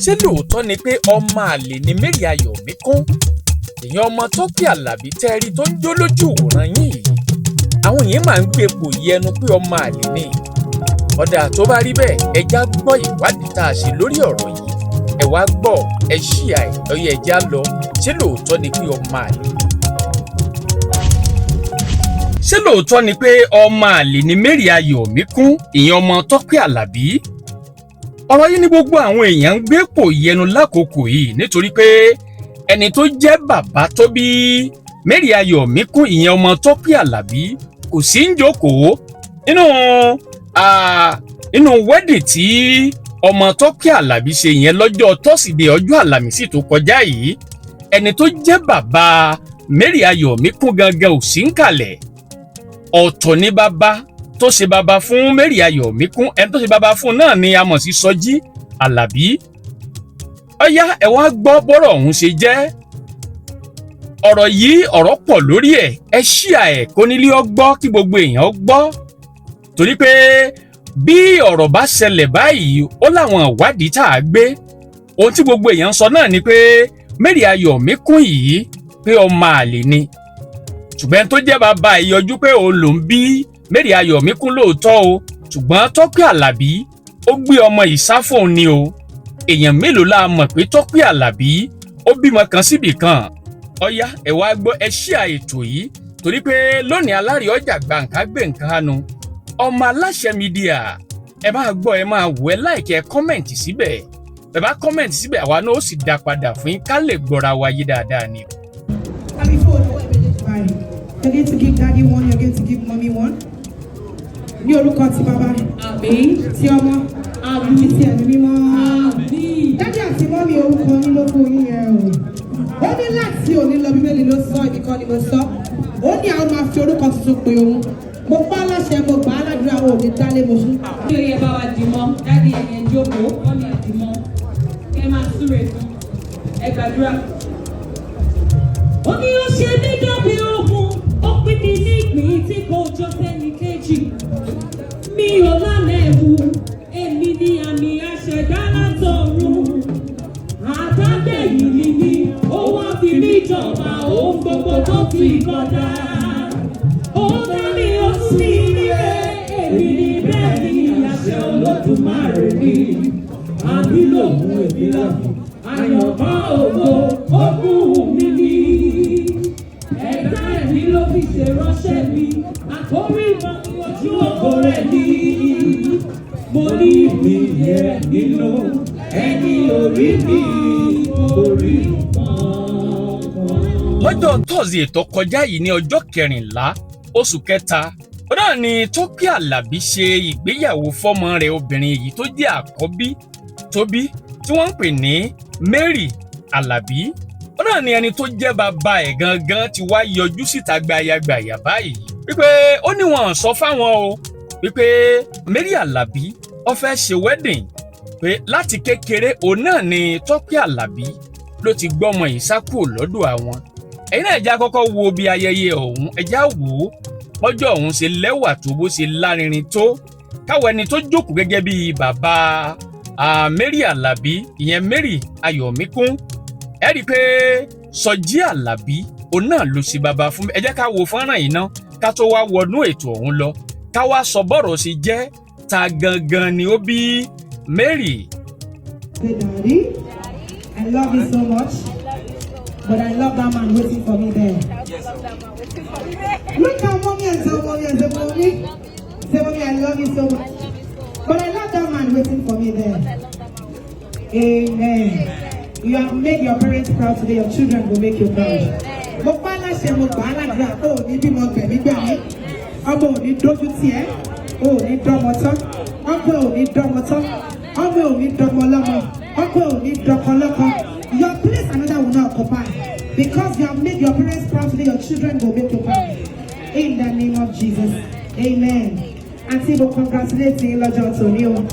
ṣé lóòótọ́ ni pé ọmọ àlè ni Mary Ayọ̀míkún? Èèyàn ọmọ Tope Alabi tẹ́rí tó ń jó lójú ìwòran yín yìí, àwọn yẹn máa ń gbé epo yí ẹnu pé ọmọ àlè ni. Ọ̀dà tó bá rí bẹ́ẹ̀, ẹja gbọ́ ìwádìí tá a ṣe lórí ọ̀rọ̀ yìí. Ẹ wá gbọ́, ẹ ṣíà ẹ̀ lọ́yẹ̀ ẹja lọ, ṣé lóòótọ́ ni pé ọmọ àlè? Ṣé lóòótọ́ ni pé ọmọ àlè ni Mary Ayọ̀míkún, ìyẹn ọmọ Tope Alabi? Ọ̀rọ̀ yìí ni gbogbo àwọn èèyàn ń gbé pò yẹnu lákòókò yìí nítorí pé ẹni tó jẹ́ bàbá tó bí Mary Ayọ̀míkún, ìyẹn ọmọ Tope Alabi, kò sí ń jókòó nínú wedding tí ọmọ Tope Alabi ṣe yẹn lọ́jọ́ tọ́sídẹ̀ẹ́ ọjọ́ àlàmísì tó kọjá yìí. Ẹni tó jẹ́ bàbá Mary Ayọ̀míkún gangan ò sí ń kalẹ̀. Ọ̀tọ̀ ní bàbá tó ṣe bàbá fún Mary Ayọ̀míkún, ẹni tó ṣe bàbá fún náà ni a mọ̀ sí Sọjí Alabi. Ọ̀yá ẹ wá gbọ́ bọ́rọ̀ ọ̀hún ṣe jẹ́. Ọ̀rọ̀ yìí ọ̀rọ̀ pọ̀ lórí ẹ̀, ẹ ṣíà ẹ̀ kó nílé ọ gbọ́ kí gbogbo èèyàn gbọ́. Torí pé bí ọ̀rọ̀ bá ṣẹlẹ̀ báyìí, ó láwọn ìwádìí tá a gbé. Ohun tí gbogbo èèyàn sọ náà ni pé Mary Ayọ̀míkún yìí pé ọmọ àlè ni. Ṣùgbọ́n tó jẹ́ bàbá ìyọjú pé òun ló ń bí Mary Ayọ̀míkún lóòótọ́ o, ṣùgbọ́n Tope Alabi ó gbé ọmọ ìsáfòun ni o. Èèyàn mélòó la mọ̀ pé Tope Alabi ó bímọ kan síbì kan? Ọ̀yá ẹ wá gbọ́, ẹ ṣíà ètò yìí torí pé lónìí alárè ọjà gba nǹkan gbé nǹkan hanu. Ọmọ Aláṣẹ Mídíà, ẹ máa gbọ́, ẹ máa wò, ẹ láìkẹ́, ẹ kọ́mẹ̀ntì síbẹ̀. Ẹ bá kọ́mẹ̀ntì síbẹ̀, àwa náà ó sì dá padà fún yín ká lè gbọ́ra wa yé dáadáa ni. You're going to give daddy one, you're going to give mommy one. Ní orúkọ ti bàbá, ti ọmọ, ti ẹ̀mí mímọ́. Daddy àti mommy orúkọ yín ló fún yín yẹn o. Ó ní láti òní lọ Bíbélì ló sọ, ibìkan ni mo sọ. Ó ní àwọn máa fi orúkọ tuntun pè òun. Mo pa á láṣẹ, mo gbà á ládùúrà, o ò ní dálé mo sún. Kí oyè bá wa dì mọ́, daddy ẹ̀yẹn jókòó, wọ́n ní àdì mọ́. Kẹ́ máa súre fún, ẹ gbàdúrà. Ó ní ó ṣe mí dàbí ohun, ó pín mi ní ìpín tí kò jọ sẹ́ni kejì. Mi ò lálẹ́ ewu, èmi ni àmì àṣẹ̀dá látọ̀run. Àtàgbẹ̀yìn mi ni ó wá fi mí jọba ohun gbogbo tó ti kọjá. Ó dá mi ó sì nílé, èmi ni bẹ́ẹ̀ ni àṣẹ Olódùmarè ni. Àmì lòun èmi lọ́mọ, àyànmọ́ ògo ogún mi ni. Ẹ̀dá ẹ̀mí ló fi ṣe ránṣẹ́ mi, àkórí ìmọ̀ ojú ògo rẹ̀ ni. Mo ní mi yẹ nínú ẹni orí mi orí kan. Lọ́jọ́ Thursday tó kọjá yìí ní ọjọ́ 14 oṣù kẹta, ó náà ni Tope Alabi ṣe ìgbéyàwó fọ́mọ rẹ̀ obìnrin èyí tó jẹ́ àkọ́bí tó bí tí wọ́n ń pè ní Mary Alabi. Ó náà ni ẹni tó jẹ́ bàbá ẹ̀ gangan ti wá yọjú síta gbayagbaya báyìí wípé ó ní wọn sọ fáwọn o wípé Mary Alabi ó fẹ́ ṣe wedding, pé láti kékeré òun náà ni Tope Alabi ló ti gbọ́mọ yìí sá kúrò lọ́dọ̀ àwọn. Ẹ̀yin náà ẹja kọ́kọ́ wo bí ayẹyẹ ọ̀hún, ẹja wò ó bọ́jọ́ ọ̀hún ṣe lẹ́wà tó, bó ṣe lárinrin tó. Káwọn ẹni tó jókòó gẹ́gẹ́ bí bàbá Mary Alabi, ìyẹn Mary Ayọ̀míkún, ẹ rí i pé Sọjí Alabi òun náà ló ṣe bàbá fún mi. Ẹ jẹ́ ká wo fọ́nrán yìí ná ká tó wá wọnú ètò ọ̀hún lọ, ká wá sọ bọ́rọ̀ sí jẹ́ ta gangan ni ó bí Mary. Say, Daddy, I love you so much, but I love that man waiting for me there. Look at mommy and tell mommy and say, mommy, I love you so much, but I love that man waiting for me there. Amen. You have made your parents proud today, your children will make you proud. Mo pa láṣẹ, mo gbà á ládùúrà, ó ní bímọ gbẹ̀mígbẹ̀mí, ọmọ ò ní dójú tiẹ̀, ó ní dánmọ tán, ọkọ ò ní dánmọ tán, ọmọ ò ní dánmọ lọ́mọ, ọkọ ò ní dánmọ lọ́kọ. Your place another will not occupy, because you have made your parents proud today, your children will make you proud. In the name of Jesus, amen. Auntie, we congratulate you, lọ́jọ́ tòní o.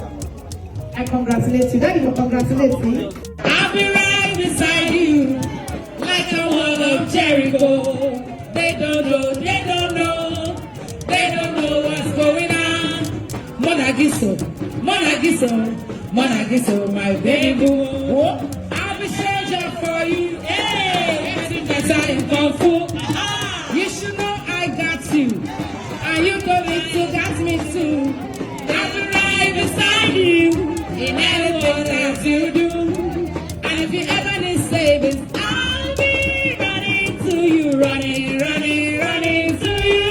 I congratulate you. Daddy will congratulate you. I'll be right beside you, like a wall of Jericho. They don't know, they don't know, they don't know what's going on. Monagiso, Monagiso, Monagiso, my baby. I'll be soldier for you. Hey, getting better in Kung Fu. You should know I got you. And you going to got me too. I'll be right beside you in anything that you do. And if you ever need savings, I'll be running to you, running to you.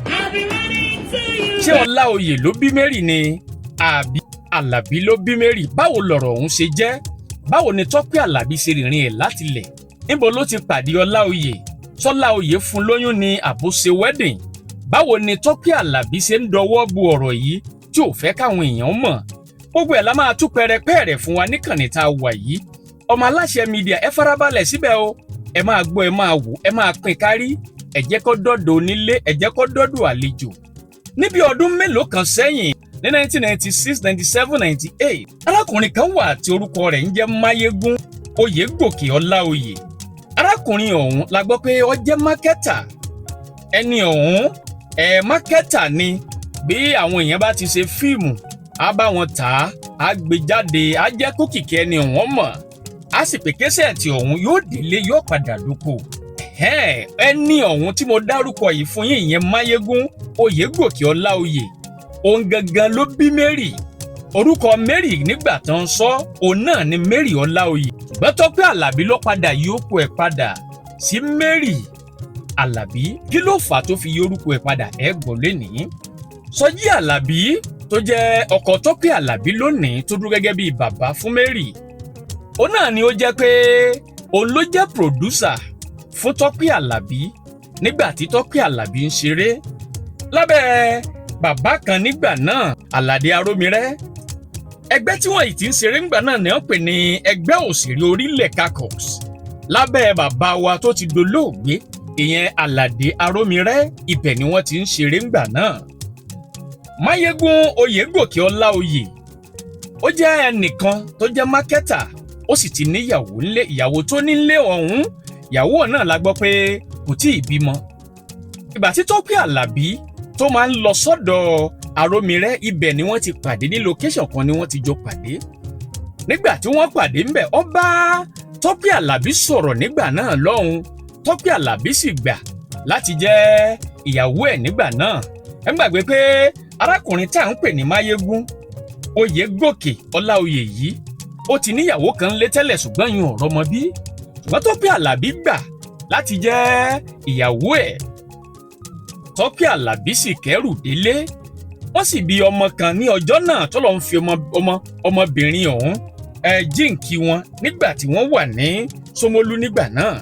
I'll be running to you. Ṣé Olaoye ló bí Mary ni àbí Alabi ló bí Mary? Báwo lọ̀rọ̀ ọ̀hún ṣe jẹ́? Báwo ni Tope Alabi ṣe rìnrìn ẹ̀ láti lẹ̀? Níbo ló ti pàdé Olaoye? Ṣọláoye fún lóyún ni àbó ṣe wedding? Báwo ni Tope Alabi ṣe ń dọwọ́ bu ọ̀rọ̀ yìí tí ò fẹ́ káwọn èèyàn mọ̀? Gbogbo ẹ̀ la máa tú pẹrẹpẹrẹ fún wa níkànnì tá a wà yìí. Ọmọ Aláṣẹ Media ẹ farabalẹ̀ síbẹ̀ o. Ẹ máa gbọ́, ẹ máa wò, ẹ máa pín kárí. Ẹ jẹ́ kó dọ́dọ̀ onílé, ẹ jẹ́ kó dọ́dọ̀ àlejò. Níbi ọdún mélòó kan sẹ́yìn ní 1996, 97, 98, arákùnrin kan wà tí orúkọ rẹ̀ ń jẹ́ Máyégún Oyègòkè Ọláoyè. Arákùnrin ọ̀hún la gbọ́ pé ó jẹ́ mákẹ́tà. Ẹni ọ̀hún mákẹ́tà ni. Bí àwọn èèyàn bá ti ṣe fíìmù, á bá wọn tà á, á gbé jáde, á jẹ́ kó kìkì ẹni ọ̀hún mọ̀. Á sì pé késẹ̀tì ọ̀hún yóò délé, yóò padà dóko. Ẹni ọ̀hún tí mo dárúkọ yìí fún yín, ìyẹn Máyégún Oyègòkè Ọláoyè, òun gangan ló bí Mary. Orúkọ Mary nígbà tán sọ òun náà ni Mary Olaoye. Ṣùgbọ́n Tope Alabi ló padà yí orúkọ ẹ̀ padà sí Mary Alabi. Kí ló fà tó fi yí orúkọ ẹ̀ padà ẹ gbọ́ lénìí. Sọjí Alabi tó jẹ́ ọkọ Tope Alabi lónìí tó dúró gẹ́gẹ́ bí bàbá fún Mary. Òun náà ni ó jẹ́ pé òun ló jẹ́ producer fún Tope Alabi nígbà tí Tope Alabi ń ṣeré lábẹ́ bàbá kan nígbà náà, Aládé Arómirẹ́. Ẹgbẹ́ tí wọ́n yìí ti ń ṣeré ńgbà náà ni wọ́n pè ní ẹgbẹ́ òṣèré orílẹ̀ kakọ̀s lábẹ́ bàbá wa tó ti dolóògbé, ìyẹn Aládé Arómirẹ́. Ibẹ̀ ni wọ́n ti ń ṣeré ńgbà náà. Máyégún Oyègòkè Ọláoyè ó jẹ́ ẹnìkan tó jẹ́ mákẹ́tà, ó sì ti níyàwó ńlé. Ìyàwó tó nílé ọ̀hún, ìyàwó náà la gbọ́ pé kò tí ì bímọ. Ìgbà tí Tope Alabi tó máa ń lọ sọ́dọ̀ Arómirẹ́, ibẹ̀ ni wọ́n ti pàdé, ní location kan ni wọ́n ti jọ pàdé. Nígbà tí wọ́n pàdé ńbẹ̀, ó bá Tope Alabi sọ̀rọ̀ nígbà náà lọ́hùn. Tope Alabi sì gbà láti jẹ́ ìyàwó ẹ̀ nígbà náà. Ẹ gbàgbé pé arákùnrin tá à ń pè ní Máyégún Oyègòkè Ọláoyè yìí, ó ti níyàwó kan lé tẹ́lẹ̀ ṣùgbọ́n yín ọ̀rọ̀ mọ bí. Ṣùgbọ́n Tope Alabi gbà láti jẹ́ ìyàwó ẹ̀. Tope Alabi sì kẹ́rù délé. Wọ́n sì bí ọmọ kan ní ọjọ́ náà tó lọ́n fi ọmọbìnrin ọ̀hún jíǹkí wọn nígbà tí wọ́n wà ní Ṣómólú nígbà náà.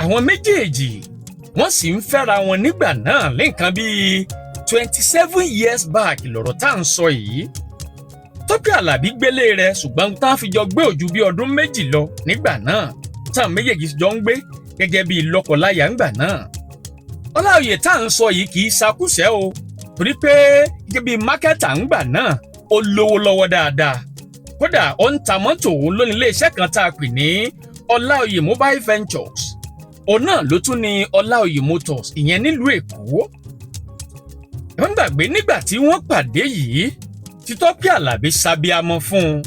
Àwọn méjèèjì wọ́n sì ń fẹ́ra wọn nígbà náà lẹ́ǹkan bíi 27 years back lọ̀rọ̀ tá à ń sọ yìí. Tope Alabi gbélé rẹ̀ ṣùgbọ́n tá a fi jọ gbé ojú bí ọdún méjì lọ nígbà náà. Táwọn méjèèjì jọ ń gbé gẹ́gẹ́ bí lọ́kọláya ńgbà náà. Olaoye tá à ń sọ yìí kì í ṣakúṣẹ̀ o, torí pé gẹ́gẹ́ bí mákẹ́tà ńgbà náà ó lówó lọ́wọ́ dáadáa. Kódà ó ń ta mọ́tò, òun ló ní iléeṣẹ́ kan tá a pè ní Olaoye Mobile Ventures. Òun náà ló tún ní Olaoye Motors, ìyẹn nílùú Èkó. Ẹ ń gbàgbé nígbà tí wọ́n pàdé yìí tí Tope Alabi ṣàbíamọ fún un.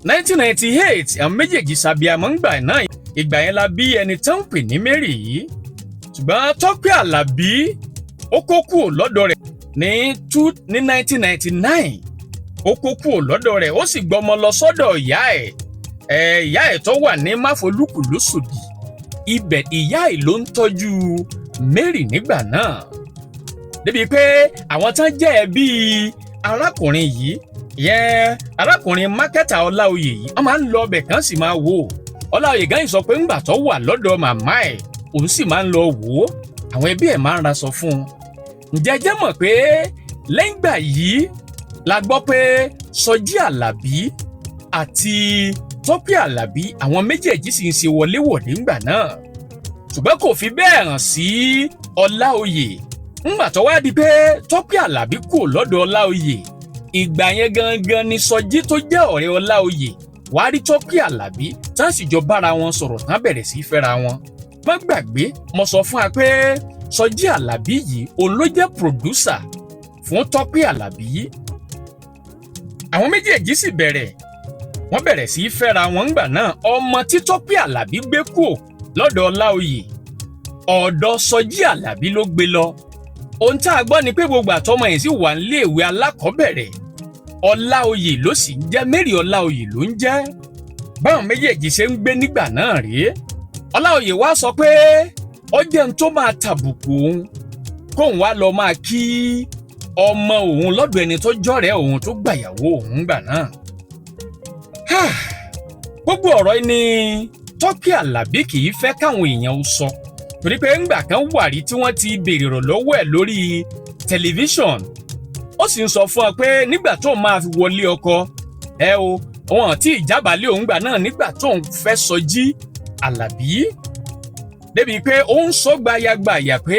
1998 àwọn méjèèjì ṣàbíamọ ńgbà náà. Ìgbà yẹn la bí ẹni tó ń pè ní Mary yìí. Ṣùgbọ́n Tope Alabi ó kó kúrò lọ́dọ̀ rẹ̀ ní 1999. Ó kó kúrò lọ́dọ̀ rẹ̀, ó sì gbọ́mọ lọ sọ́dọ̀ ìyá ẹ̀. Ìyá ẹ̀ tó wà ní Máfolúkù lóṣòdì. Ibẹ̀ ìyá ẹ̀ ló ń tọ́jú Mary nígbà náà. Débi pé àwọn tán jẹ́ ẹbí arákùnrin yìí, ìyẹn arákùnrin mákẹ́tà Ọláoyè yìí, wọ́n máa ń lọ ọbẹ̀ kan sì máa wò. Ọláoyè gan sọ pé ńgbà tó wà lọ́dọ̀ màmá ẹ̀, òun sì máa ń lọ wò ó. Àwọn ẹbí ẹ̀ máa ń raṣọ fún un. Ǹjẹ́ jẹ́ mọ̀ pé lẹ́yìn ìgbà yìí la gbọ́ pé Sọjí Alabi àti Tope Alabi àwọn méjèèjì sì ń ṣe wọléwọ̀de ńgbà náà. Ṣùgbọ́n kò fi bẹ́ẹ̀ hàn sí Ọláoyè. Ńgbà tó wá di pé Tope Alabi kò lọ́dọ̀ Ọláoyè, ìgbà yẹn gangan ni Sọjí tó jẹ́ ọ̀rẹ́ Ọláoyè wá rí Tope Alabi tán sì jọ bára wọn sọ̀rọ̀ tán bẹ̀rẹ̀ sí fẹ́ra wọn. Má gbàgbé mo sọ fún wa pé Sọjí Alabi yìí òun ló jẹ́ producer fún Tope Alabi. Àwọn méjèèjì sì bẹ̀rẹ̀ wọ́n bẹ̀rẹ̀ sí í fẹ́ra wọn ńgbà náà ọmọ tí Tope Alabi gbé kúò lọ́dọ̀ Olaoye ọ̀dọ̀ Sọjí Alabi ló gbé lọ. Ohun tá a gbọ́ ni pé gbogbo àtọmọ yìí sì wà níléèwé alákọ̀ọ́bẹ̀rẹ̀ Olaoye ló sì ń jẹ́ Mary Olaoye ló ń jẹ́. Báwọn méjèèjì ṣe ń gbé nígbà náà rèé. Olaoye wá sọ pé ó jẹ́ ń tó máa tàbùkù òun kóun wá lọ máa kí ọmọ òun lọ́dọ̀ ẹni tó jọ́rẹ̀ẹ́ òun tó gbàyàwó òun gbà náà. Gbogbo ọ̀rọ̀ ni Tope Alabi kì í fẹ́ káwọn èèyàn ó sọ torí pé ńgbà kan wà rí tí wọ́n ti béèrè rọ̀ lọ́wọ́ ẹ̀ lórí tẹlifíṣọ̀n ó sì ń sọ fún ọ pé nígbà tó máa fi wọlé ọkọ wọn àti ìjábàálẹ̀ òun gbà náà nígbà tó ń fẹ́ Sọjí Alabi débi pé ó ń sọ gbayagbaya pé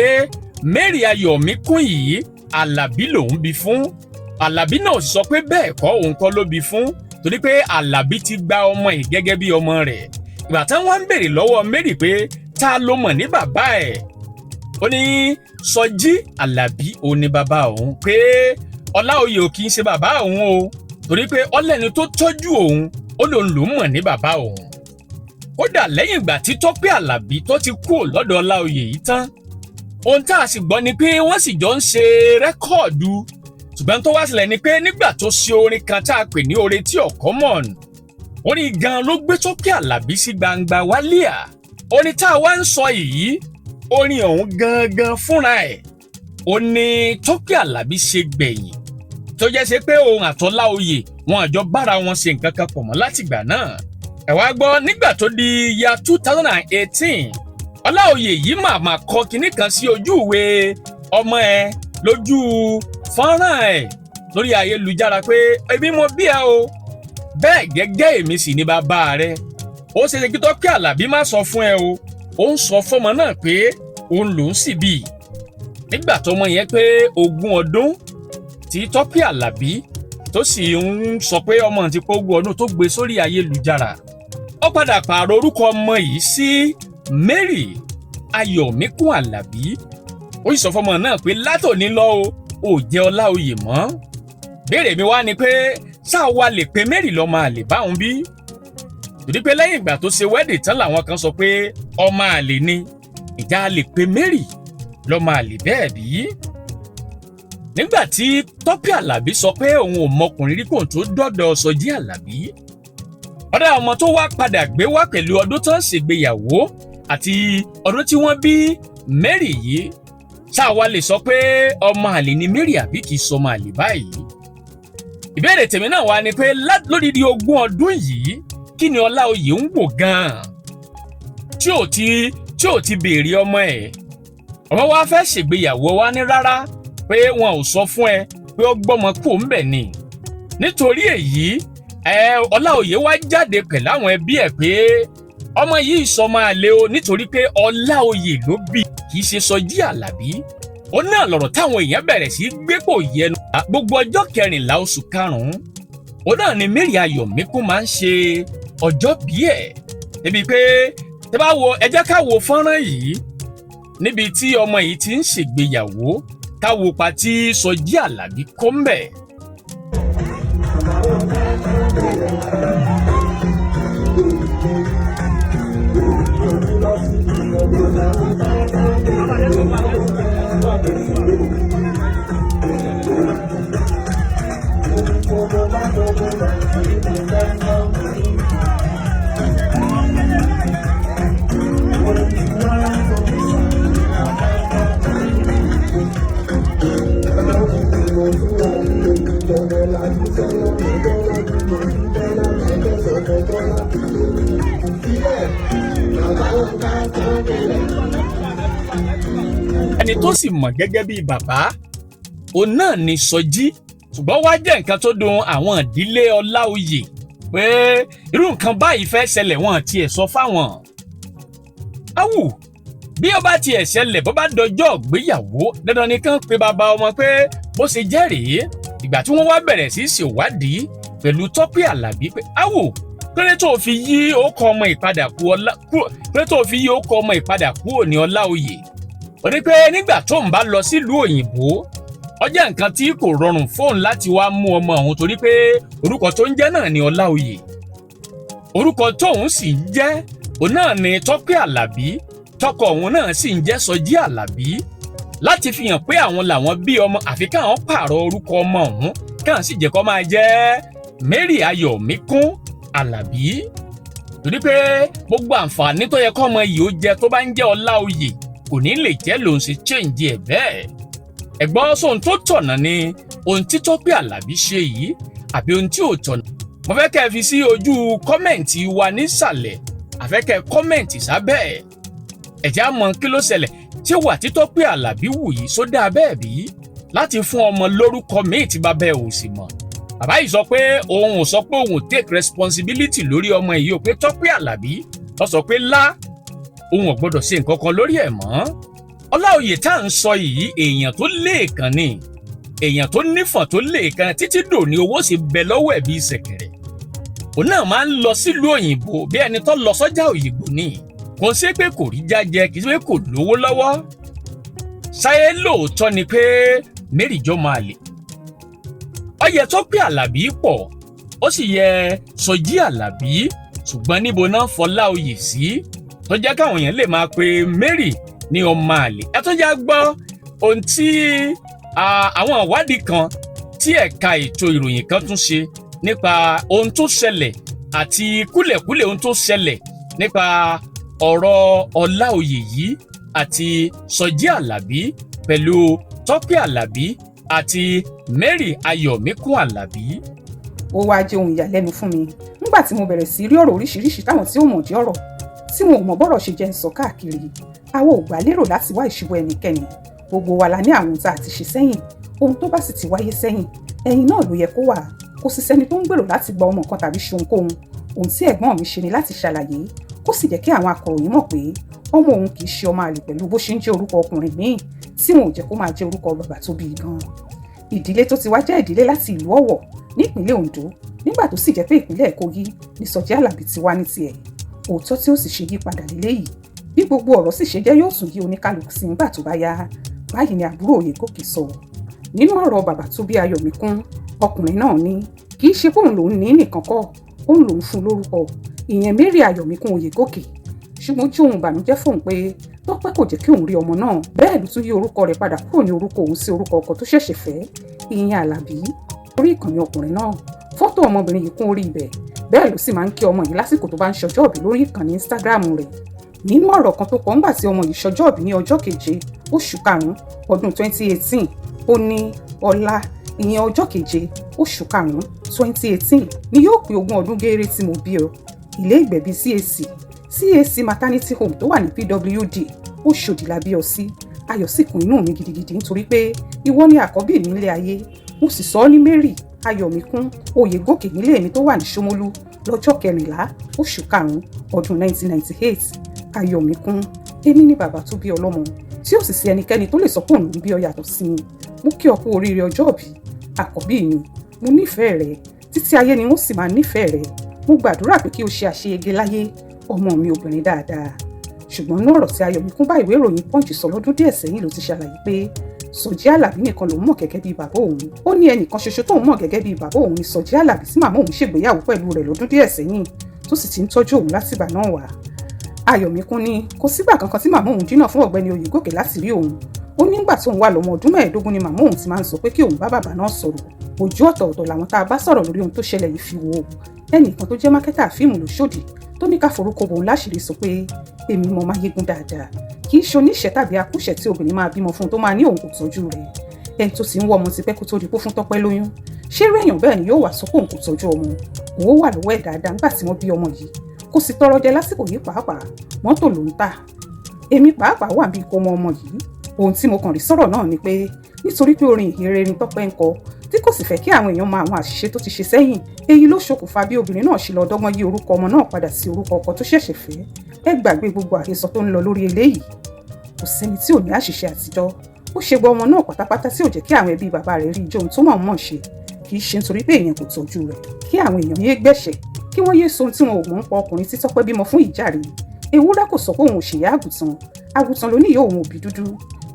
Mary Ayọ̀míkún yìí Alabi lòun bí fún. Alabi náà sì sọ pé bẹ́ẹ̀ kọ́ òun kọ́ ló bí fún torí pé Alabi ti gba ọmọ yìí gẹ́gẹ́ bí ọmọ rẹ̀. Ìgbà tí wọ́n ń béèrè lọ́wọ́ Mary pé ta ló mọ̀ ní bàbá ẹ̀ ó ní Sọjí Alabi ó ní bàbá òun pé Olaoye ò kì í ṣe bàbá òun o torí pé ọlẹ́ni tó tọ́jú òun ó lòun ló mọ̀ ní bàbá òun. Kódà lẹ́yìn ìgbà tí Tope Alabi tó ti kú lọ́dọ̀ Olaoye yìí tán ohun tá a sì gbọ́ ni pé wọ́n sì jọ ń ṣe rẹ́kọ̀dù ṣùgbọ́n tó wá sílẹ̀ ni pé nígbà tó ṣe orin kan tá a pè ní orin tí ò common orin gan ló gbé Tope Alabi sí gbangba wálíà. Orin tá a wá ń sọ yìí orin ọ̀hún gangan fúnra ẹ̀ ó ní Tope Alabi ṣe gbẹ̀yìn tó jẹ́ ṣe pé òun àtọ́láoyè wọn àjọ bára wọn ṣe nǹkan kan pọ̀ mọ́ látìgbà náà. Ẹ wá gbọ́ nígbà tó di ya 2018 Olaoye yìí màmá kọ kinní kan sí ojú ìwé ọmọ ẹ lójú fọ́nrán ẹ̀ lórí ayélujára pé èmi mo bí ẹ o bẹ́ẹ̀ gẹ́gẹ́ èmi sì ní bàbá rẹ. Ó ṣe ṣe kí Tope Alabi má sọ fún ẹ o ó ń sọ fọmọ náà pé òun lòún sì bí. Nígbà tọmọ yẹn pé 20 ọdún tí Tope Alabi tó sì ń sọ pé ọmọ ti pé 20 ọdún tó gbé sórí ayélujára ó padà pààrọ̀ orúkọ ọmọ yìí sí Mary Ayọ̀míkún Alabi. Ó sì sọ fọmọ náà pé látòní lọ ò jẹ́ Olaoye mọ́. Béèrè mi wá ni pé ṣáà wá lè pe Mary lọ́mọ àlè báwọn bí? Torí pé lẹ́yìn ìgbà tó ṣe wedding tán làwọn kan sọ pé ọmọ àlè ni ìjà lè pe Mary lọ́mọ àlè bẹ́ẹ̀ bí? Nígbà tí Tope Alabi sọ pé òun ò mọkùnrin rí kóun tó dọ́dọ̀ Sọjí Alabi ọ̀dọ̀ ọmọ tó wá padà gbé wá pẹ̀lú ọdún tó ń ṣègbéyàwó àti ọdún tí wọ́n bí Mary yìí ṣáà wá lè sọ pé ọmọ àlè ni Mary àbí kìí sọmọ àlè báyìí? Ìbéèrè tèmi náà wá ni pé lódidi 20 ọdún yìí kí ni Olaoye ń wò gan-an tí ò ti béèrè ọmọ ẹ̀? Ọmọ wa fẹ́ ṣègbéyàwó wa ní rárá pé wọn ò sọ fún ẹ pé ó gbọ́mọ kú ńbẹ̀ ni. Nítorí èyí Olaoye wá jáde pẹ̀lú àwọn ẹbí ẹ̀ pé ọmọ yìí sọmọ àlè o nítorí pé Olaoye ló bí kì í ṣe Sọjí Alabi. Ó náà lọ̀rọ̀ táwọn èèyàn bẹ̀rẹ̀ sí gbépò yẹnu gbogbo ọjọ́ 14 oṣù karùn-ún ó náà ni Mary Ayọ̀míkún máa ń ṣe ọjọ́ bí ẹ̀ níbi pé tẹ́ bá wo ẹ jẹ́ ká wo fọ́nrán yìí níbi tí ọmọ yìí ti ń ṣègbéyàwó ká wo pa tí Sọjí Alabi kó ń bẹ̀. Ẹni tó sì mọ̀ gẹ́gẹ́ bí bàbá òun náà ni Sọjí ṣùgbọ́n wá jẹ́ nǹkan tó dùn àwọn ìdílé Olaoye pé irú nǹkan báyìí fẹ́ ṣẹlẹ̀ wọn tiẹ̀ sọ fáwọn. Awù bí ó bá tiẹ̀ ṣẹlẹ̀ bó bá dọjọ́ ìgbéyàwó dandan nìkan pé bàbá ọmọ pé bó ṣe jẹ́ rèé. Ìgbà tí wọ́n wá bẹ̀rẹ̀ sí ṣèwádìí pẹ̀lú Tope Alabi pé awù péré tó fi yí orúkọ ọmọ ìpadà kúrò ní Olaoye. Ó ní pé nígbà tó ń bá lọ sílùú òyìnbó ó jẹ́ nǹkan tí kò rọrùn fóun láti wá mú ọmọ òun torí pé orúkọ tó ń jẹ́ náà ni Olaoye. orúkọ tóun sì ń jẹ́ òun náà ni Tope Alabi, tọkọ òun náà sì ń jẹ́ Sọjí Alabi, láti fi hàn pé àwọn làwọn bí ọmọ àfi káwọn pààrọ̀ orúkọ ọmọ ọ̀hún káwọn sì jẹ́ kó máa jẹ́ Mary Ayọ̀míkún Alabi, torí pé gbogbo àǹfààní tó yẹ kó ọmọ yìí ó jẹ tó bá ń jẹ́ Ọláoyè kò ní lè jẹ́ lòun ṣe change ẹ̀ bẹ́ẹ̀. ẹ̀gbọ́n sóhun tó tọ̀nà ni ohun tí Tope Alabi ṣe yìí àbí ohun tí ò tọ̀nà. mo fẹ́ kẹ́ ẹ fi sí ojú kọ́mẹ̀ǹtì wa nísàlẹ̀, àfẹ́kẹ́ kọ́mẹ̀ǹtì sábẹ́ ẹ̀. ẹ̀jẹ̀ á mọ kí ló ṣẹlẹ̀ tí wà tí Tope Alabi wù yìí sódà bẹ́ẹ̀ bí láti fún ọmọ lórúkọ míì tí bàbá ẹ̀ ò sì mọ̀. bàbá yìí sọ pé òun ò sọ pé òun take responsibility lórí ọmọ yìí ò pé Tope Alabi lọ sọ pé òun ò gbọdọ̀ ṣe nǹkan kan lórí ẹ̀ mọ́. Ọláoyè tá à ń sọ yìí èèyàn tó léèkàn ni, èèyàn tó nífọ̀n tó léèkàn títí dòní owó sì bẹ lọ́wọ́ ẹ̀ bíi ṣẹ̀kẹ̀rẹ̀. òun náà máa ń lọ sílùú òyìnbó bí ẹni tó lọ sọ́jà òyìnbó ni, kò sí pé kò rí jájẹ kì í ṣe pé kò lówó lọ́wọ́. ṣáyé lóòótọ́ ni pé Mary jọ máa lè. ó yẹ Tope Alabi pọ̀ ó sì yẹ Sọjí Alabi, ṣùgbọ́n níbo náà fọláoyè sí tó jẹ́ káwọn èèyàn lè máa pe Mary ní ọmọ àlè. ẹ tó já gbọ́ ohun tí àwọn ìwádìí kan tí ẹ̀ka ètò ìròyìn kan tún ṣe nípa ohun tó ṣẹlẹ̀ àti kúlẹ̀kúlẹ̀ ohun tó ṣẹlẹ̀ nípa ọ̀rọ̀ Ọláoyè yìí àti Sọjí Alabi pẹ̀lú Tope Alabi àti Mary Ayọ̀míkún Alabi. ó wáá jẹ́ ohun ìyàlẹ́nu fún mi nígbà tí mo bẹ̀rẹ̀ sí rí ọ̀rọ̀ oríṣiríṣi táwọn tí ó mọ̀ jẹ́ ọ̀rọ̀ tí wọn ò mọ̀ bọ́rọ̀ ṣe jẹ́ ń sọ káàkiri. àwọn ò gbà lérò láti wá ìṣubú ẹnikẹ́ni, gbogbo wa la ní àwọn tá a ti ṣe sẹ́yìn, ohun tó bá sì ti wáyé sẹ́yìn ẹ̀yìn náà ló yẹ kó wà. kò sì sẹ́ni tó ń gbèrò láti gba ọmọ kan tàbí ṣe ohunkóhun. ohun tí ẹ̀gbọ́n mi ṣe ni láti ṣàlàyé kó sì jẹ́ kí àwọn akọ̀ròyìn mọ̀ pé ọmọ òun kì í ṣe ọmọ àlè pẹ̀lú bó ṣe ń jẹ́ orúkọ ọkùnrin míì tí wọn ò jẹ́ kó máa jẹ́ orúkọ bàbá tó bí gan. ìdílé tó ti wá jẹ́ ìdílé láti ìlú Ọ̀wọ̀ nípínlẹ̀ Oǹdó, nígbà tó sì jẹ́ pé ìpínlẹ̀ Kogi ní Sọjí Alabi ti wá ní tiẹ̀. òótọ́ tí ó sì ṣe yí padà léléyìí, bí gbogbo ọ̀rọ̀ sì ṣe jẹ́ yóò tún yí oníkálukú sí nígbà tó bá yá. báyìí ni àbúrò Oyègòkè sọ nínú ọ̀rọ̀ bàbá tó bí Ayọ̀míkún. ọkùnrin náà ní kì í ṣe pé òun lòun ní nìkan kọ́, òun lòun fún lórúkọ, ìyẹn Mary Ayọ̀míkún Oyègòkè. ṣùgbọ́n tí òun ìbànújẹ́ fóun pé Tọ́pẹ́ kò jẹ́ kí òun rí ọmọ náà, bẹ́ẹ̀ ló tún yí orúkọ rẹ̀ padà kúrò ní orúkọ òun sí orúkọ ọkọ tó ṣẹ̀ṣẹ̀ fẹ́, ìyẹn Alabi. orí ìkànnì ọkùnrin náà fọ́tò ọmọbìnrin yìí kún orí ibẹ̀, bẹ́ẹ̀ ló sì máa ń kí ọmọ yìí lásìkò tó bá ń ṣọjọ́ ìbí lórí ìkànnì Instagram rẹ̀. nínú ọ̀rọ̀ kan tó kọ ńgbà tí ọmọ yìí ṣọjọ́ ìbí ní ọjọ́ 7 oṣù karùn-ún ọdún 2018, ó ní ọ̀la, ìyẹn ọjọ́ 7 oṣù karùn-ún 2018 ni yóò pé 20 ọdún gééré tí mo bí ọ. ilé ìgbẹ̀bí CAC maternity home tó wà ní PWD Òṣòdì la bí ọ sí. ayọ̀ sì kún inú mi gidigidi nítorí pé ìwọ ni àkọ́bí mi nílé ayé. mo sì sọ ọ́ ní Mary Ayọ̀míkún Oyègòkè nílé mi tó wà ní Ṣómólú lọ́jọ́ 14 oṣù karùn-ún ọdún 1998. Ayọ̀míkún, èmi ni bàbá tó bí ọlọ́mọ tí ó sì sí ẹnikẹ́ni tó lè sọ pé òun bí ọ yàtọ̀ sí mi. mo kí ọ kú oríire ọjọ́ ìbí àkọ́bí mi. mo nífẹ̀ẹ́ rẹ títí ayé ni wọ́n sì máa nífẹ̀ẹ́ rẹ. mo gbàdúrà pé kí o ṣe àṣeyege láyé, ọmọ mi obìnrin dáadáa. ṣùgbọ́n ní ọ̀rọ̀ tí Ayọ̀míkún bá ìwé ìròyìn Punch sọ lọ́dún díẹ̀ sẹ́yìn ló ti ṣàlàyé pé Sọjí Alabi nìkan lòun mọ̀ gẹ́gẹ́ bí bàbá òun. ó ní ẹnìkan ṣoṣo tóun mọ̀ gẹ́gẹ́ bí bàbá òun ni Sọjí Alabi tí màmá òun ṣègbéyàwó pẹ̀lú rẹ̀ lọ́dún díẹ̀ sẹ́yìn tó sì ti ń tọ́jú òun látìgbà náà wá. Ayọ̀míkún ní kò sígbà kankan tí màmá òun dínà fún ọ̀gbẹ́ni Oyègòkè láti rí òun. ó ní nígbà tóun wà lọ́mọ ọdún 15 ni màmá òun ti máa ń sọ pé kí òun bá bàbá náà sọ̀rọ̀. ojú ọ̀tọ̀ọ̀tọ̀ làwọn tá a bá sọ̀rọ̀ lórí ohun tó ṣẹlẹ̀ yìí fi wò ó. ẹnìkan tó jẹ́ mákẹ́tà fíìmù lóṣòdì tó ní ká forúkọ bòun láṣìírí sọ pé èmi mọ Máyégún dáadáa, kì í ṣe oníṣẹ́ tàbí akúṣẹ̀ tí obìnrin máa bímọ fún tó máa ní òun kò tọ́jú rẹ̀. ẹni tó sì ń wọ ọmọ tipẹ́ kó tó di pé fún Tọ́pẹ́ lóyún, ṣé irú èèyàn bẹ́ẹ̀ ni yóò wá sọ pé òun kò tọ́jú ọmọ? òun wà lọ́wọ́ ẹ̀ dáadáa nígbà tí wọ́n bí ọmọ yìí, kò sì tọrọ jẹ lásìkò yìí pàápàá, mọ́tò ló ń tà. èmi pàápàá wà bí kò mọ ọmọ yìí. ohun tí mo kàn rí sọ̀rọ̀ náà ni pé nítorí pé orin ìhìnrere ni Tọ́pẹ́ ń kọ tí kò sì fẹ́ kí àwọn èèyàn mọ àwọn àṣìṣe tó ti ṣe sẹ́yìn, èyí ló ṣokùnfà bí obìnrin náà ṣe lọ dọ́gbọ́n yí orúkọ ọmọ náà padà sí orúkọ ọkọ tó ṣẹ̀ṣẹ̀ fẹ́. ẹ gbàgbé gbogbo àhesọ tó ń lọ lórí eléyìí. kò sẹ́ni tí ò ní àṣìṣe àtijọ́. ó ṣe gbọ́ ọmọ náà pátápátá tí ò jẹ́ kí àwọn ẹbí bàbá rẹ̀ rí ijó ohun tó mọ̀ ṣe, kì í ṣe nítorí pé èèyàn kò tọ́jú rẹ̀. kí àwọn èèyàn yé gbẹ̀ṣẹ̀, kí wọ́n yé sohun tí wọn ò mọ̀ ń pa ọkùnrin tí Tọ́pẹ́ bímọ fún ìjàre. ewúrẹ́ kò sọ pé òun ò ṣèyá àgùntàn ló ní ìyá òun òbí dúdú.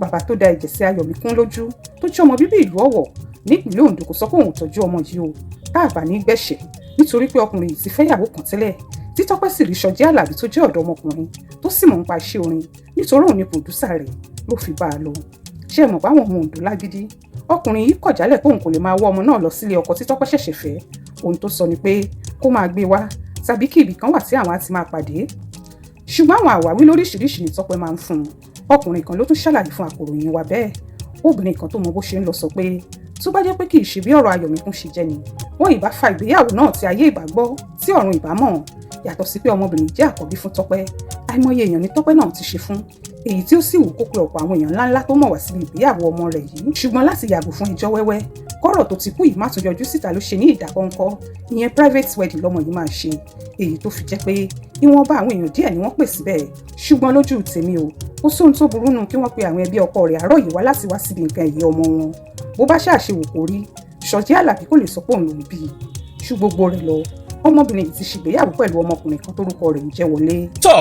bàbá tó da ẹ̀jẹ̀ sí Ayọ̀míkún lójú tó jẹ́ ọmọ bíbí ìlú Ọ̀wọ̀ nípínlẹ̀ Oǹdó kò sọ pé òun tọ́jú ọmọ yìí o. tá a bá ní gbẹ̀ṣẹ̀ nítorí pé ọkùnrin yìí ti fẹ́yàwó kan tẹ́lẹ̀, tí Tọ́pẹ́ sì rí Sọjí Àlàbí tó jẹ́ ọ̀dọ́mọkùnrin tó sì mọ̀ nípa iṣẹ́ orin nítorí òun ni pòdúsà rẹ̀ ló fi bá a lọ. ṣé ẹ mọ̀ báwọn ọmọ Oǹdó lágídí ọkùnrin yìí kọ̀ jálẹ̀ pé òun kò lè máa wọ́ ọmọ náà lọ sílé ọkọ tí Tọ́pẹ́ ṣẹ̀ṣẹ̀ fẹ́. ohun tó sọ ni pé kó máa gbé wá tàbí kí ibì kan wà tí àwọn á ti máa pàdé. ṣùgbọ́n àwọn àwáwí lóríṣiríṣi ni Tọ́pẹ́ máa ń fún un. ọkùnrin kan ló tún ṣàlàyé fún akọ̀ròyìn wa bẹ́ẹ̀. obìnrin kan tó mọ bó ṣe ń lọ sọ pé tó bá jẹ́ pé kì í ṣe bí ọ̀rọ̀ Ayọ̀míkún ṣe jẹ́ ni wọ́n ìbá fa ìgbéyàwó náà tí ayé ìbá gbọ́ tí ọ̀run ìbá mọ̀. yàtọ̀ sí pé ọmọbìnrin jẹ́ àkọ́bí fún Tọ́pẹ́ àìmọye èèyàn ni Tọ́pẹ́ náà ti ṣe fún èyí tí ó sì wù kó pe ọ̀pọ̀ àwọn èèyàn ńláńlá tó mọ̀ wá síbi ìgbéyàwó ọmọ rẹ̀ yìí. ṣùgbọ́n láti yàgò fún ẹjọ́ wẹ́wẹ́ kọ́rọ̀ tó ti kú yìí má tún yọjú síta ló ṣe ní ìdákọ́ńkọ́ ìyẹn private wedding lọ́mọ yìí máa ṣe èyí tó fi jẹ́ pé ìwọ̀nba àwọn èèyàn díẹ̀ ni wọ́n pè síbẹ̀. ṣùgbọ́n lójú tèmi o kò sóhun tó burú nù kí wọ́n pe àwọn ẹbí ọkọ rẹ̀ àárọ̀ yìí wá láti wá síbi nǹkan ẹ̀yẹ ọmọ wọn. bó bá ṣàṣe wò kó rí Sọjí Àlàbí kò lè sọ pé òun lòún bí i. ṣù gbogbo rẹ̀ lọ ọmọbìnrin yìí ti ṣègbéyàwó pẹ̀lú ọmọkùnrin kan tórúkọ rẹ̀ ń jẹ́ Wọlé. tọ́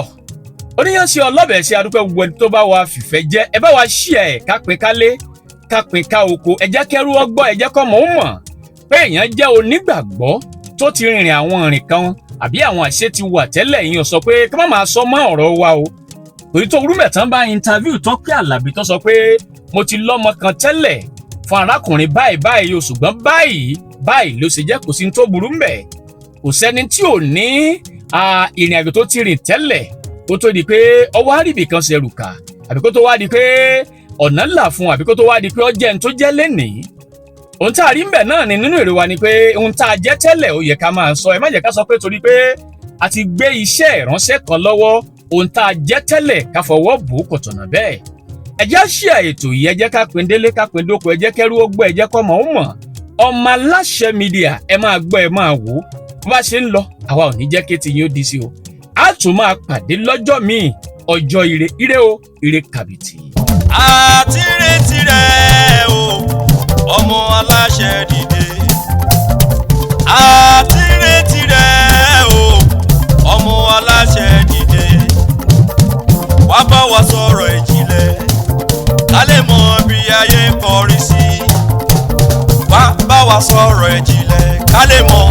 oníyànṣe ọlọ́bẹ̀ ṣe adúpẹ́ gbogbo ẹni tó bá wa fìfẹ́ jẹ́ ẹ bá wa ṣí ẹ̀ kápin kálé kápin ká oko ẹ jẹ́ kẹ́rú ọgbọ́ ẹ jẹ́ kọ́ mọ̀ ó mọ̀ pé èèyàn jẹ́ onígbàgbọ́ tó ti rìnrìn àwọn ìrìn kan àbí àwọn àṣẹ ti wà tẹ́lẹ̀ yìí sọ pé ká má máa sọ mọ́ ọ̀rọ̀ wa o. torí tó Rúmẹ̀tán bá interview Tọ́pẹ́ Àlàbí tó sọ pé mo ti lọ́mọ kan tẹ́lẹ̀ fún arákùnrin báyìí o ṣùgbọ́n báyìí ló ṣe jẹ́ kò sí tó burú mbẹ̀. kò sẹ́ni tí ò ní ìrìn àjò tó ti rìn tẹ́lẹ̀ kó tó di pé ọwọ́ àríbì kan ṣe rùkà àbí kó tó wá di pé ọ̀nà ńlá fún àbí kó tó wá di pé ọjẹ́ ń tó jẹ́ lénìí. ohun tá a rí mbẹ̀ náà ni nínú èrè wa ni pé ohun tá a jẹ́ tẹ́lẹ̀ ó yẹ ká máa sọ ẹ má jẹ́ ká sọ pé torí pé a ti gbé iṣẹ́ ìránṣẹ́ kan lọ́wọ́ ohun tá a jẹ́ tẹ́lẹ̀ ká fọwọ́ bò ó kò tọ̀nà bẹ́ẹ̀. ẹ jẹ́ ṣíà ètò yìí ẹ jẹ́ ká pín délé ká pín dóko ẹ jẹ́ kẹ́rú ó gbọ́ ẹ jẹ́ kọ́ mọ̀ ó mọ̀ Ọmọ Aláṣẹ Media ẹ máa gbọ́ ẹ máa wò ó bó bá ṣe ń lọ àwa ò ní jẹ́ kí tiyín ó di sí o a tún máa pàdé lọ́jọ́ míì ọjọ́ ire o ire kàbìtì. àti retí rẹ̀ o ọmọ aláṣẹ dìde àti retí rẹ̀ o ọmọ aláṣẹ dìde wá bá wa sọ̀rọ̀ ìjìnlẹ̀ ká lè mọ bí ayé ń kọrí sí wá bá wa sọ̀rọ̀ ìjìnlẹ̀ ká lè mọ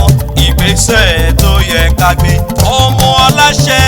ìgbésẹ̀ tó yẹ ká gbé ọmọ aláṣẹ